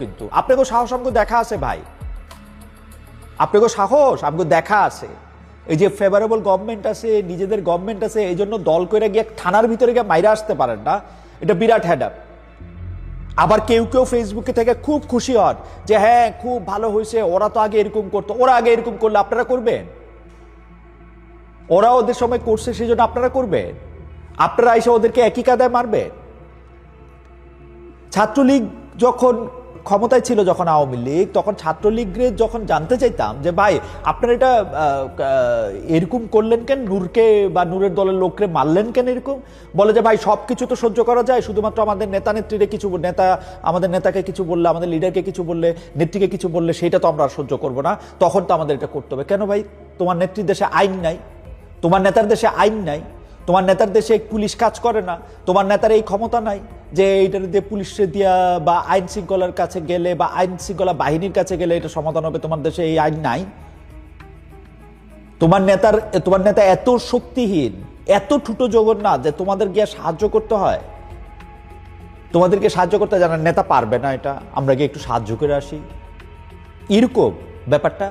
কিন্তু আপনাকে সাহস আমাকে দেখা আছে ভাই, আপনাকে সাহস আমাকে দেখা আছে। এই যে ফেভারেবল গভর্নমেন্ট আছে, নিজেদের গভর্নমেন্ট আছে, এই জন্য দল করে গিয়ে থানার ভিতরে গিয়ে মাইরা আসতে পারেন না, এটা বিরাট হেডাপ। আবার কেউ কেউ ফেসবুকে থেকে খুব খুশি হন যে হ্যাঁ খুব ভালো হয়েছে, ওরা তো আগে এরকম করতো, ওরা আগে এরকম করলে আপনারা করবেন? ওরা ওদের সময় করছে সেই জন্য আপনারা করবেন? আপনারা এসে ওদেরকে একই কাদায় মারবেন? ছাত্রলীগ যখন ক্ষমতায় ছিল, যখন আওয়ামী লীগ, তখন ছাত্রলীগের যখন জানতে চাইতাম যে ভাই আপনারা এটা এরকম করলেন কেন, নূরকে বা নূরের দলের লোককে মারলেন কেন, এরকম বলে যে ভাই সব কিছু তো সহ্য করা যায়, শুধুমাত্র আমাদের নেতা নেত্রীরে কিছু আমাদের নেতাকে কিছু বললে, আমাদের লিডারকে কিছু বললে, নেত্রীকে কিছু বললে সেটা তো আমরা সহ্য করবো না, তখন তো আমাদের এটা করতে হবে। কেন ভাই? তোমার নেত্রীর দেশে আইন নাই, তোমার নেতার দেশে আইন নাই, তোমার নেতার দেশে পুলিশ কাজ করে না, তোমার নেতার এই ক্ষমতা নাই যে এইটার দিয়ে পুলিশে দিয়া বা আইন শৃঙ্খলার কাছে গেলে বা আইন শৃঙ্খলা বাহিনীর কাছে গেলে এটা সমাধান হবে। তোমার দেশে এই আইন নাই। তোমার নেতা এত শক্তিহীন, এত ঠুটো জগন্নাথ যে তোমাদের গিয়ে সাহায্য করতে হয়, তোমাদেরকে সাহায্য করতে জানার নেতা পারবে না, এটা আমরা গিয়ে একটু সাহায্য করে আসি, এরকম ব্যাপারটা।